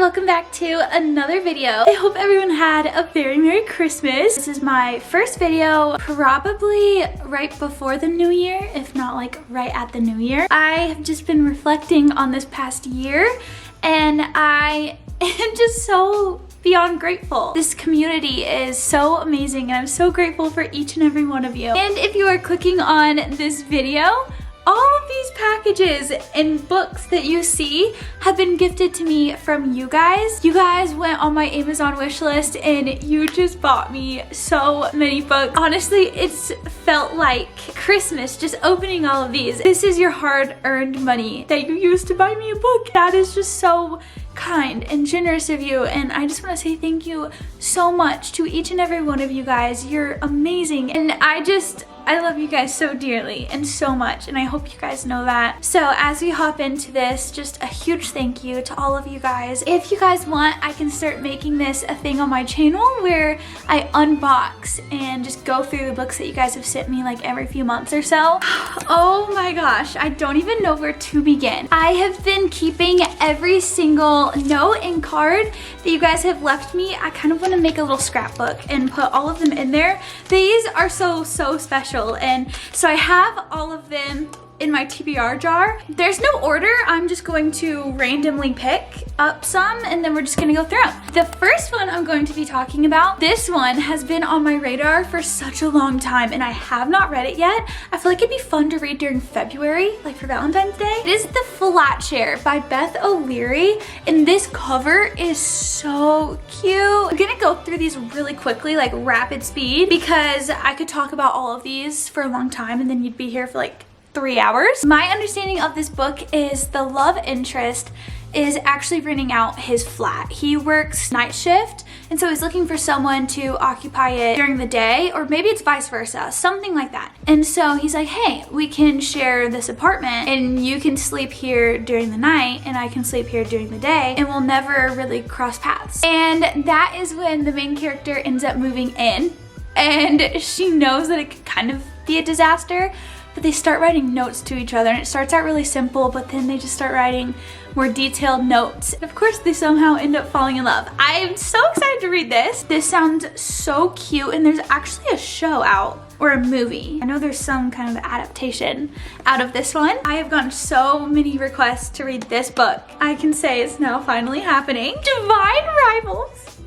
welcome back to another video. I hope everyone had a very Merry Christmas. This is my first video, probably right before the new year, if not like right at the new year. I have just been reflecting on this past year and I am just so beyond grateful. This community is so amazing and I'm so grateful for each and every one of you. And if you are clicking on this video, all of these packages and books that you see have been gifted to me from you guys. You guys went on my Amazon wish list and you just bought me so many books. Honestly, it's felt like Christmas just opening all of these. This is your hard-earned money that you used to buy me a book. That is just so kind and generous of you, and I just want to say thank you so much to each and every one of you guys. You're amazing, and I love you guys so dearly and so much, and I hope you guys know that. So as we hop into this, just a huge thank you to all of you guys. If you guys want, I can start making this a thing on my channel where I unbox and just go through the books that you guys have sent me like every few months or so. Oh my gosh, I don't even know where to begin. I have been keeping every single note and card that you guys have left me. I kind of want to make a little scrapbook and put all of them in there. These are so special. And so I have all of them in my TBR jar. There's no order. I'm just going to randomly pick up some and then we're just gonna go through them. The first one I'm going to be talking about, this one has been on my radar for such a long time and I have not read it yet. I feel like it'd be fun to read during February, like for Valentine's Day. It is The Flat Chair by Beth O'Leary, and this cover is so cute. I'm gonna go through these really quickly, like rapid speed, because I could talk about all of these for a long time and then you'd be here for like 3 hours. My understanding of this book is the love interest is actually renting out his flat. He works night shift, and so he's looking for someone to occupy it during the day, or maybe it's vice versa, something like that. And so he's like, hey, we can share this apartment and you can sleep here during the night and I can sleep here during the day and we'll never really cross paths. And that is when the main character ends up moving in and she knows that it could kind of be a disaster, but they start writing notes to each other and it starts out really simple, but then they just start writing more detailed notes. And of course they somehow end up falling in love. I am so excited to read this. This sounds so cute, and there's actually a show out, or a movie. I know there's some kind of adaptation out of this one. I have gotten so many requests to read this book. I can say it's now finally happening. Divine Rivals.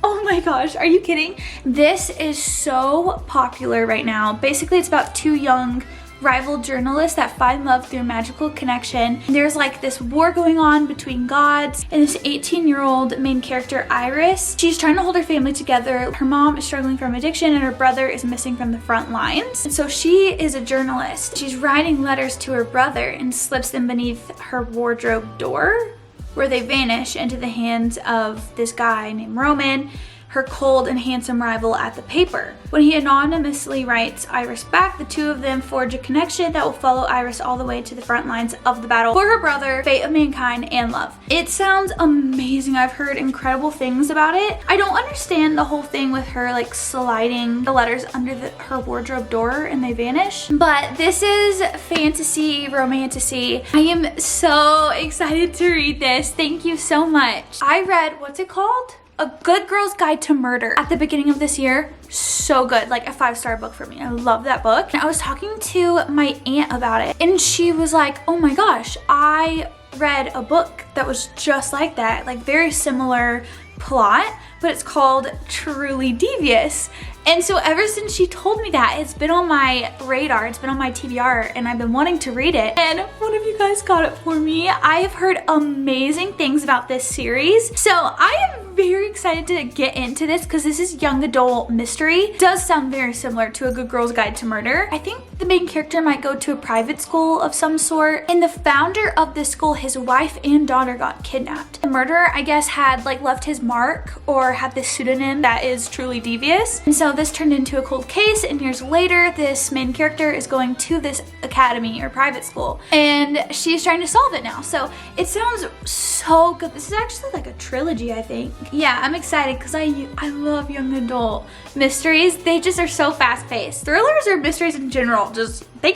Oh my gosh, are you kidding? This is so popular right now. Basically, it's about two young rival journalists that find love through a magical connection. There's like this war going on between gods, and this 18-year-old main character, Iris, she's trying to hold her family together. Her mom is struggling from addiction and her brother is missing from the front lines. And so she is a journalist. She's writing letters to her brother and slips them beneath her wardrobe door, where they vanish into the hands of this guy named Roman, her cold and handsome rival at the paper. When he anonymously writes Iris back, the two of them forge a connection that will follow Iris all the way to the front lines of the battle for her brother, fate of mankind, and love. It sounds amazing. I've heard incredible things about it. I don't understand the whole thing with her like sliding the letters under her wardrobe door and they vanish, but this is fantasy, romantasy. I am so excited to read this. Thank you so much. I read, what's it called? A Good Girl's Guide to Murder at the beginning of this year. So good, like a 5-star book for me. I love that book. And I was talking to my aunt about it and she was like, oh my gosh, I read a book that was just like that, like very similar plot, but it's called Truly Devious. And so ever since she told me that, it's been on my radar, it's been on my TBR, and I've been wanting to read it. And one of you guys got it for me. I have heard amazing things about this series. So I am very excited to get into this because this is young adult mystery. It does sound very similar to A Good Girl's Guide to Murder. I think the main character might go to a private school of some sort. And the founder of this school, his wife and daughter got kidnapped. The murderer, I guess, had like left his mark or had this pseudonym that is Truly Devious. And so this turned into a cold case, and years later this main character is going to this academy or private school and she's trying to solve it now. So it sounds so good. This is actually like a trilogy, I think. Yeah, I'm excited because I love young adult mysteries. They just are so fast-paced. Thrillers or mysteries in general, just they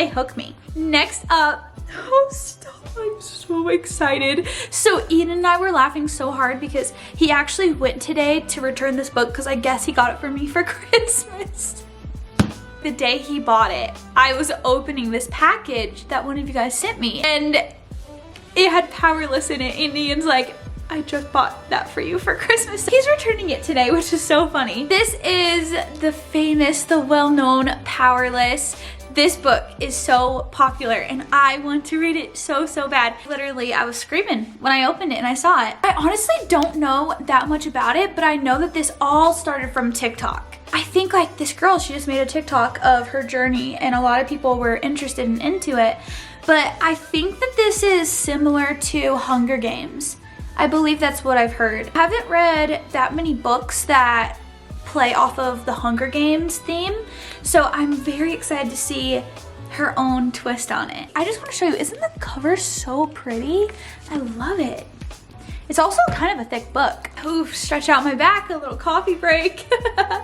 hook me. Next up, Oh, stop. I'm so excited. So Eden and I were laughing so hard because he actually went today to return this book because I guess he got it for me for Christmas. The day he bought it, I was opening this package that one of you guys sent me and it had Powerless in it, and Ian's like, I just bought that for you for Christmas. He's returning it today, which is so funny. This is the famous, the well-known Powerless. This book is so popular and I want to read it so bad. Literally, I was screaming when I opened it and I saw it. I honestly don't know that much about it, but I know that this all started from TikTok. I think like this girl, she just made a TikTok of her journey and a lot of people were interested and into it. But I think that this is similar to Hunger Games. I believe that's what I've heard. I haven't read that many books that play off of the Hunger Games theme, so I'm very excited to see her own twist on it. I just want to show you, isn't the cover so pretty? I love it. It's also kind of a thick book. Oof, stretch out my back, a little coffee break.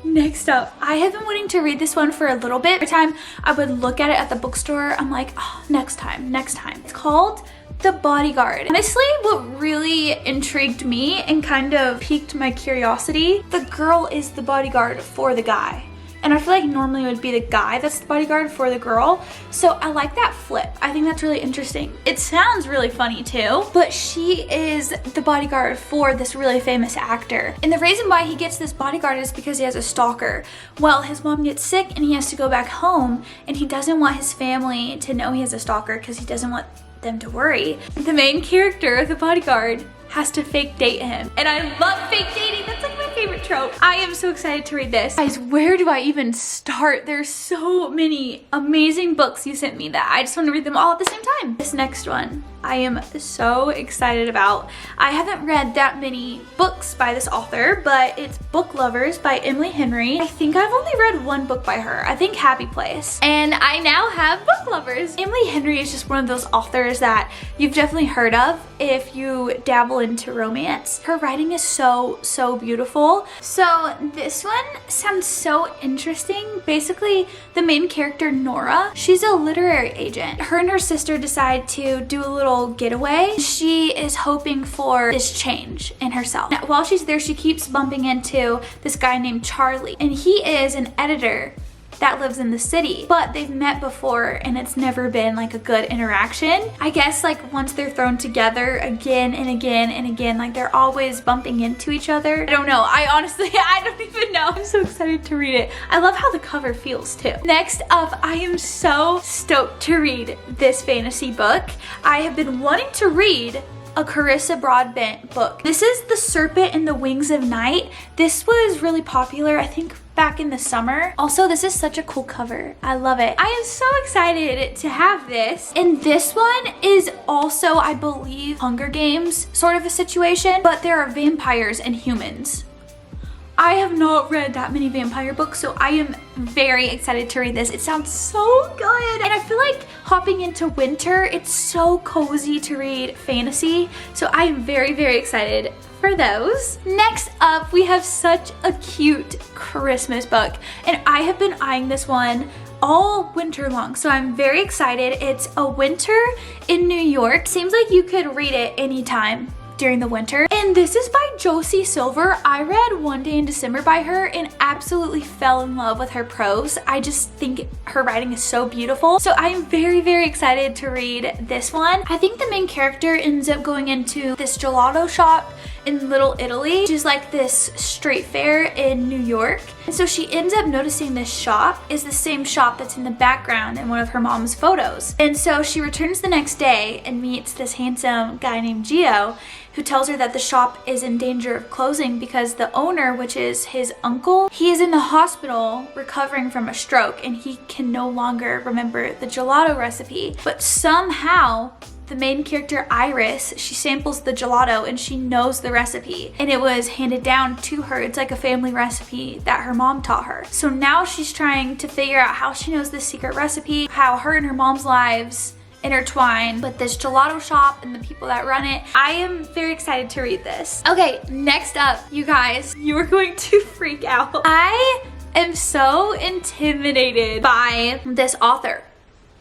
Next up, I have been wanting to read this one for a little bit. Every time I would look at it at the bookstore, I'm like, oh, next time. It's called The Bodyguard. Honestly, what really intrigued me and kind of piqued my curiosity, the girl is the bodyguard for the guy. And I feel like normally it would be the guy that's the bodyguard for the girl. So I like that flip. I think that's really interesting. It sounds really funny too, but she is the bodyguard for this really famous actor. And the reason why he gets this bodyguard is because he has a stalker. Well, his mom gets sick and he has to go back home and he doesn't want his family to know he has a stalker because he doesn't want them to worry. The main character, the bodyguard, has to fake date him. And I love fake dating. That's like my favorite trope. I am so excited to read this. Guys, where do I even start? There's so many amazing books you sent me that I just want to read them all at the same time. This next one, I am so excited about. I haven't read that many books by this author, but it's Book Lovers by Emily Henry. I think I've only read one book by her. I think Happy Place. And I now have Book Lovers. Emily Henry is just one of those authors that you've definitely heard of if you dabble into romance. Her writing is so beautiful. So this one sounds so interesting. Basically, the main character, Nora, she's a literary agent. Her and her sister decide to do a little getaway. She is hoping for this change in herself. Now, while she's there, she keeps bumping into this guy named Charlie, and he is an editor that lives in the city, but they've met before and it's never been like a good interaction. I guess like once they're thrown together again and again and again, like they're always bumping into each other. I don't know. I don't even know. I'm so excited to read it. I love how the cover feels too. Next up, I am so stoked to read this fantasy book. I have been wanting to read a Carissa Broadbent book. This is The Serpent and the Wings of Night. This was really popular, I think, back in the summer. Also, this is such a cool cover. I love it. I am so excited to have this. And this one is also, I believe, Hunger Games sort of a situation, but there are vampires and humans. I have not read that many vampire books, so I am very excited to read this. It sounds so good. And I feel like hopping into winter, it's so cozy to read fantasy. So I am very excited for those. Next up, we have such a cute Christmas book. And I have been eyeing this one all winter long, so I'm very excited. It's A Winter in New York. Seems like you could read it anytime during the winter. And this is by Josie Silver. I read One Day in December by her and absolutely fell in love with her prose. I just think her writing is so beautiful. So I am very excited to read this one. I think the main character ends up going into this gelato shop in Little Italy, which is like this street fair in New York. And so she ends up noticing this shop is the same shop that's in the background in one of her mom's photos. And so she returns the next day and meets this handsome guy named Gio, who tells her that the shop is in danger of closing because the owner, which is his uncle, he is in the hospital recovering from a stroke and he can no longer remember the gelato recipe. But somehow, the main character, Iris, she samples the gelato and she knows the recipe. And it was handed down to her. It's like a family recipe that her mom taught her. So now she's trying to figure out how she knows this secret recipe, how her and her mom's lives intertwine with this gelato shop and the people that run it. I am very excited to read this. Okay, next up, you guys, you are going to freak out. I am so intimidated by this author.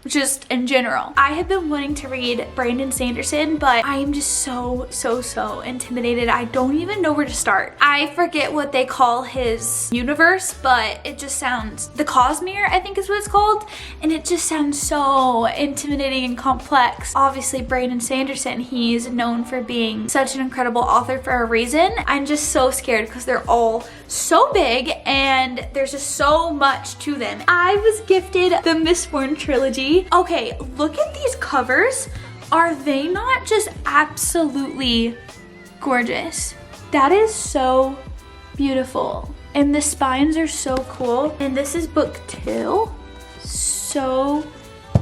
just in general. I have been wanting to read Brandon Sanderson, but I am just so intimidated. I don't even know where to start. I forget what they call his universe, but it just sounds, the Cosmere, I think is what it's called, and it just sounds so intimidating and complex. Obviously, Brandon Sanderson, he's known for being such an incredible author for a reason. I'm just so scared because they're all so big and there's just so much to them. I was gifted the Mistborn trilogy. Okay, look at these covers. Are they not just absolutely gorgeous? That is so beautiful. And the spines are so cool. And this is book 2. So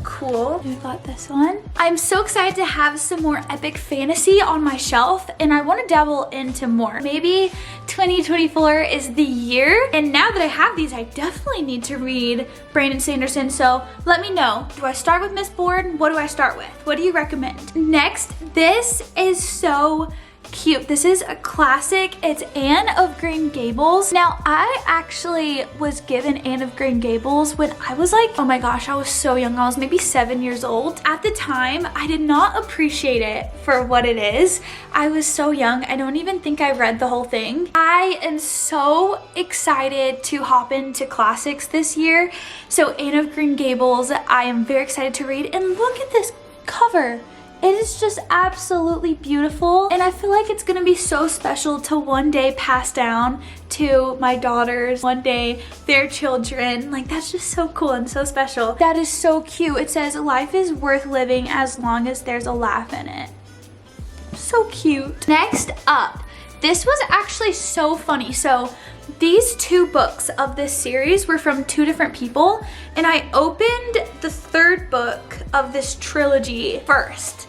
cool. We got this one. I'm so excited to have some more epic fantasy on my shelf, and I want to dabble into more. Maybe 2024 is the year, and now that I have these, I definitely need to read Brandon Sanderson. So let me know, do I start with Mistborn? What do I start with? What do you recommend? Next, this is so cute. This is a classic. It's Anne of Green Gables. Now, I actually was given Anne of Green Gables when I was like, oh my gosh, I was so young. I was maybe 7 years old. At the time, I did not appreciate it for what it is. I was so young. I don't even think I read the whole thing. I am so excited to hop into classics this year. So Anne of Green Gables, I am very excited to read. And look at this cover. It is just absolutely beautiful, and I feel like it's gonna be so special to one day pass down to my daughters, one day their children. Like, that's just so cool and so special. That is so cute. It says, life is worth living as long as there's a laugh in it. So cute. Next up, this was actually so funny. So these 2 books of this series were from 2 different people, and I opened the 3rd book of this trilogy first.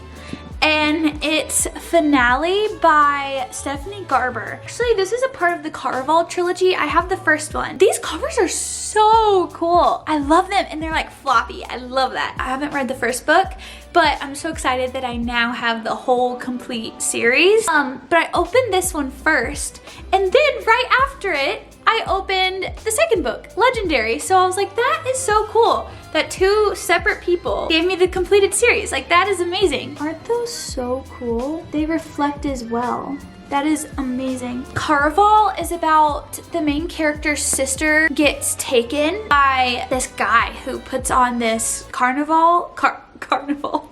And it's Finale by Stephanie Garber. Actually, this is a part of the Caraval trilogy. I have the first one. These covers are so cool. I love them, and they're like floppy. I love that. I haven't read the first book, but I'm so excited that I now have the whole complete series. But I opened this one first, and then right after it, I opened the 2nd book, Legendary. So I was like, that is so cool that 2 separate people gave me the completed series. Like, that is amazing. Aren't those so cool? They reflect as well. That is amazing. Caraval is about the main character's sister gets taken by this guy who puts on this carnival.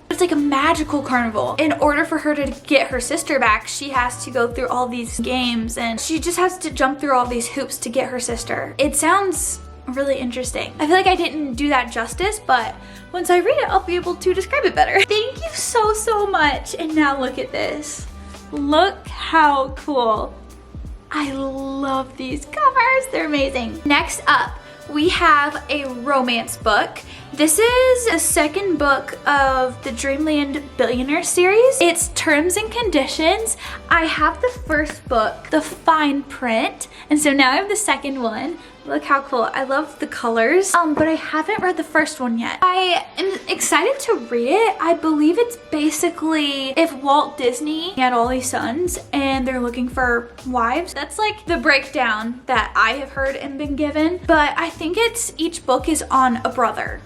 It's like a magical carnival. In order for her to get her sister back, she has to go through all these games, and she just has to jump through all these hoops to get her sister. It sounds really interesting. I feel like I didn't do that justice, but once I read it, I'll be able to describe it better. Thank you so much. And now look at this. Look how cool. I love these covers. They're amazing. Next up, we have a romance book. This is a 2nd book of the Dreamland Billionaire series. It's Terms and Conditions. I have the 1st book, the fine print, and so now I have the 2nd one. Look how cool. I love the colors, but I haven't read the 1st one yet. I am excited to read it. I believe it's basically if Walt Disney had all these sons and they're looking for wives. That's like the breakdown that I have heard and been given, but I think it's each book is on a brother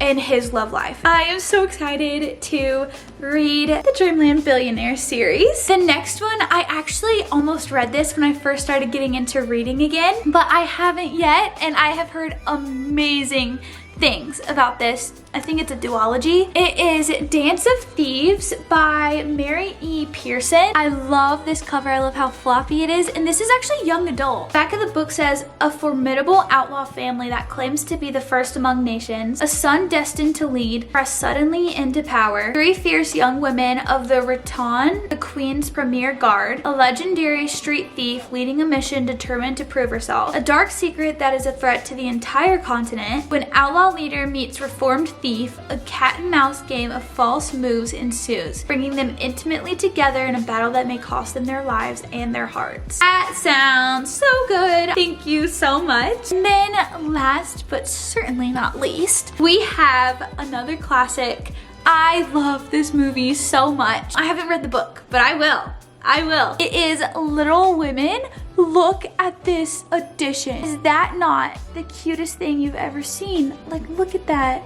and his love life. I am so excited to read the Dreamland Billionaire series. The next one, I actually almost read this when I first started getting into reading again, but I haven't yet, and I have heard amazing things about this. I think it's a duology. It is Dance of Thieves by Mary E. Pearson. I love this cover. I love how floppy it is. And this is actually young adult. Back of the book says, a formidable outlaw family that claims to be the first among nations, a son destined to lead, pressed suddenly into power, 3 fierce young women of the Raton, the Queen's premier guard, a legendary street thief leading a mission determined to prove herself, a dark secret that is a threat to the entire continent. When outlaw leader meets reformed thief, a cat and mouse game of false moves ensues, bringing them intimately together in a battle that may cost them their lives and their hearts. That sounds so good. Thank you so much. And then last but certainly not least, we have another classic. I love this movie so much. I haven't read the book, but I will. It is Little Women. Look at this edition. Is that not the cutest thing you've ever seen? Like, look at that.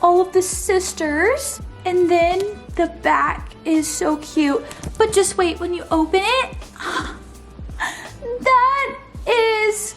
all of the sisters. And then the back is so cute. But just wait, when you open it, that is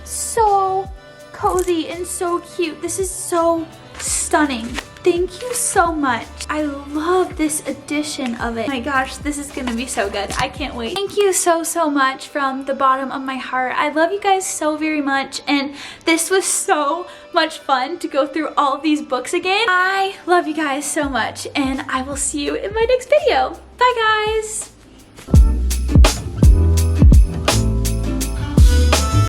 so cozy and so cute. This is so stunning. Thank you so much. I love this edition of it. Oh my gosh, this is gonna be so good. I can't wait. Thank you so much from the bottom of my heart. I love you guys so very much, and this was so much fun to go through all of these books again. I love you guys so much, and I will see you in my next video. Bye guys.